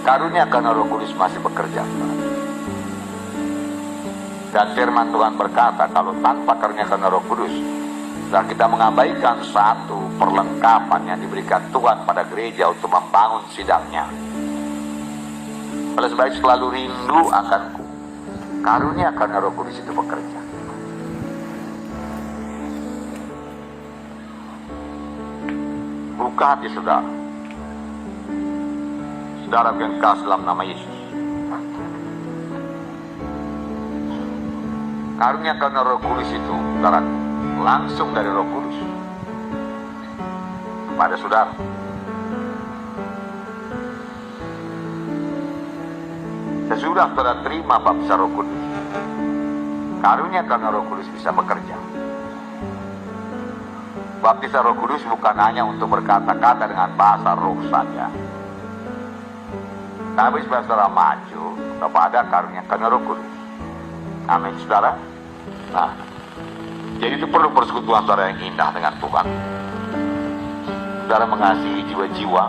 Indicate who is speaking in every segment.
Speaker 1: Karunia karena Roh Kudus masih bekerja. Dan firman Tuhan berkata, kalau tanpa karunia karena Roh Kudus, dan kita mengabaikan satu perlengkapan yang diberikan Tuhan pada gereja untuk membangun sidangnya. Oleh sebab itu selalu rindu akanku. Karunia karena Roh Kudus itu bekerja. Buka hati saudara. Saudara yang kasih dalam nama Yesus. Karunia karena Roh Kudus itu, saudara, langsung dari Roh Kudus kepada saudara. Sesudah saudara terima baptisan Roh Kudus, karunia karena Roh Kudus bisa bekerja. Baptisan Roh Kudus bukan hanya untuk berkata-kata dengan bahasa roh saja, tapi supaya saudara maju kepada karunia karena Roh Kudus. Amin, saudara. Nah, jadi itu perlu persekutuan saudara yang indah dengan Tuhan. Saudara mengasihi jiwa-jiwa.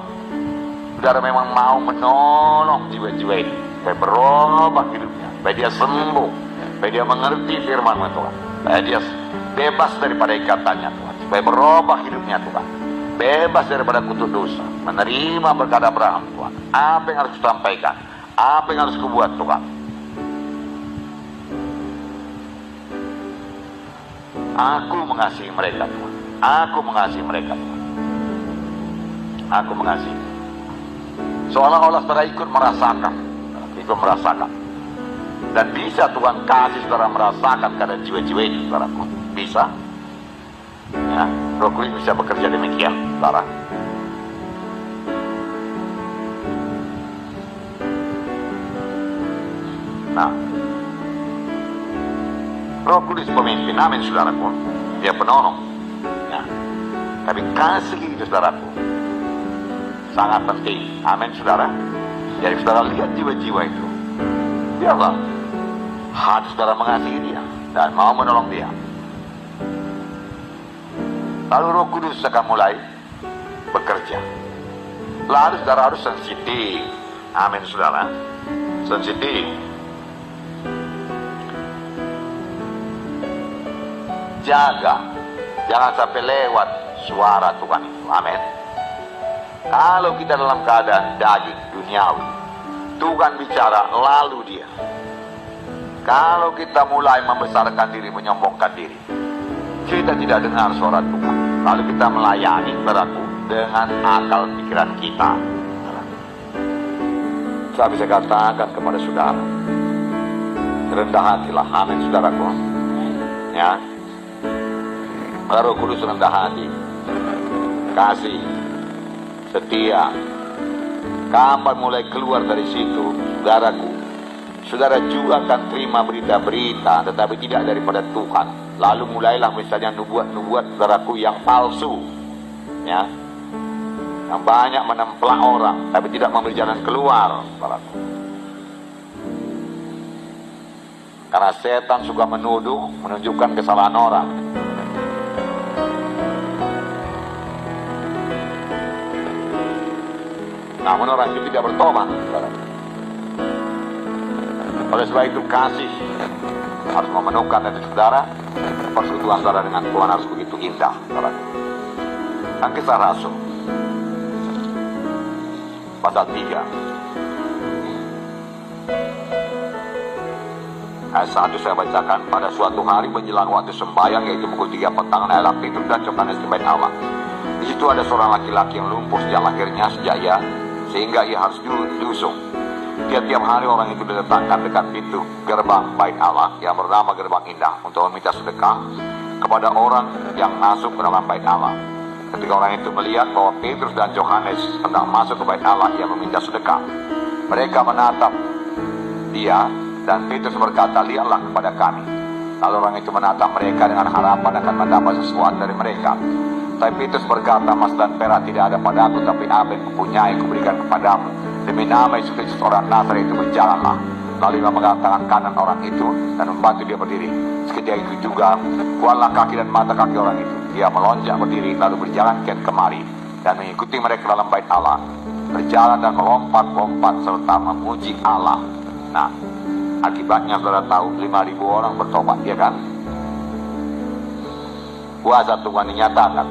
Speaker 1: Saudara memang mau menolong jiwa-jiwa ini supaya berubah hidupnya, supaya dia sembuh, supaya dia mengerti firman Tuhan, supaya dia bebas daripada ikatannya Tuhan, supaya berubah hidupnya Tuhan, bebas daripada kutuk dosa, menerima berkat Abraham Tuhan. Apa yang harus kusampaikan, apa yang harus kubuat Tuhan. Aku mengasihi mereka Tuhan, aku mengasihi mereka Tuhan, aku mengasihi. Seolah-olah saudara ikut merasakan, dan bisa Tuhan kasih saudara merasakan keadaan jiwa-jiwa itu, saudaraku. Bisa, ya, Roh Kudus bisa bekerja demikian, saudara. Nah, Roh Kudus pemimpin, amin saudaraku. Dia penolong, ya. Tapi kasih itu saudaraku sangat penting, amin saudara. Jadi saudara lihat jiwa-jiwa itu, biarlah hati saudara mengasihi dia dan mau menolong dia. Lalu Roh Kudus akan mulai bekerja. Lalu saudara harus sensitif, amin saudara, sensitif. Jaga, jangan sampai lewat suara Tuhan itu, amin. Kalau kita dalam keadaan daging duniawi, Tuhan bicara lalu dia. Kalau kita mulai membesarkan diri, menyombongkan diri, kita tidak dengar suara Tuhan. Lalu kita melayani saudaraku dengan akal pikiran kita. Saya bisa katakan kepada saudara, rendah hatilah, amin saudaraku. Ya, Roh Kudus rendah hati, kasih, setia. Kapan mulai keluar dari situ, saudaraku, saudara juga akan terima berita-berita tetapi tidak daripada Tuhan. Lalu mulailah misalnya nubuat-nubuat saudaraku yang palsu, ya, yang banyak menemplak orang tapi tidak memberi jalan keluar, saudaraku. Karena setan suka menuduh, menunjukkan kesalahan orang. Namun orang itu tidak bertobat, saudara. Oleh sebab itu kasih harus memenuhkan dari saudara. Persekutuan saudara dengan Tuhan harus begitu indah, saudara. Dan Kisah Rasul pasal 3 ayat 1 saya bacakan. Pada suatu hari menjelang waktu sembahyang, yaitu pukul 3 petang, naiklah Petrus dan Yohanes ke bait Allah. Di situ ada seorang laki-laki yang lumpuh sejak lahirnya, sehingga ia harus diusung. Tiap-tiap hari orang itu diletakkan dekat pintu gerbang bait Allah yang bernama Gerbang Indah untuk meminta sedekah kepada orang yang masuk ke dalam bait Allah. Ketika orang itu melihat bahwa Petrus dan Yohanes hendak masuk ke bait Allah, ia meminta sedekah. Mereka menatap dia dan Petrus berkata, "Lihatlah kepada kami." Lalu orang itu menatap mereka dengan harapan akan mendapat sesuatu dari mereka. Tapi Petrus berkata, "Emas dan perak tidak ada padaku, tapi apa yang kupunyai kuberikan kepadamu. Demi nama Yesus Kristus orang Nazaret itu berjalanlah." Lalu ia memegang tangan kanan orang itu dan membantu dia berdiri. Seketika itu juga kuatlah kaki dan mata kaki orang itu. Dia melonjak berdiri lalu berjalan kian kemari dan mengikuti mereka dalam bait Allah. berjalan dan melompat-lompat serta memuji Allah. Nah, akibatnya saudara tahu 5.000 orang bertobat, ya kan? Kuasa Tuhan dinyatakan.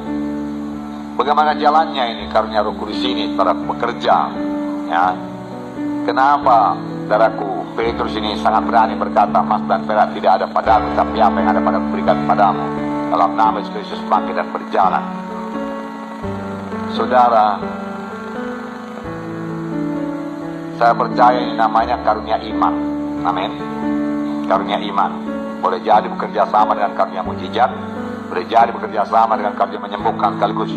Speaker 1: Bagaimana jalannya ini? Karunia Roh Kudus ini saudara bekerja, ya. Kenapa saudaraku Petrus ini sangat berani berkata, emas dan perak tidak ada padaku, tapi apa yang ada pada berikan padamu. Dalam nama Yesus Kristus bangkit dan berjalan. Saudara, saya percaya ini namanya karunia iman. Amin. Karunia iman. Boleh jadi bekerja sama dengan karunia mujizat, boleh jadi bekerja sama dengan karunia menyembuhkan sekaligus.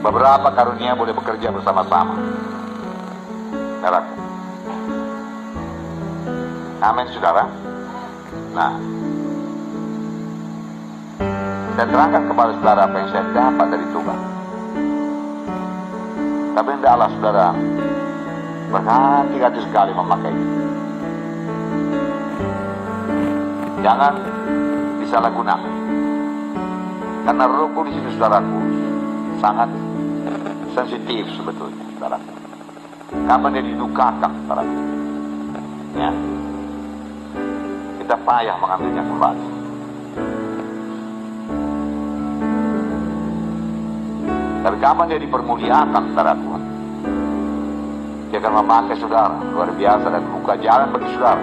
Speaker 1: Beberapa karunia boleh bekerja bersama-sama. Saudaraku. Amin, saudara. Nah, saya terangkan kepada saudara apa yang saya dapat dari Tuhan. Tapi hendaklah saudara berhati-hati sekali memakai itu. Jangan disalahgunakan. Karena Roh Kudus itu saudaraku sangat sensitif sebetulnya, saudaraku. Kapan dia didukakan, saudaraku? Ya. Kita payah mengambilnya kembali. Tapi kapan dia dipermuliakan, saudaraku? Dia akan memakai saudara luar biasa dan buka jalan bagi saudara.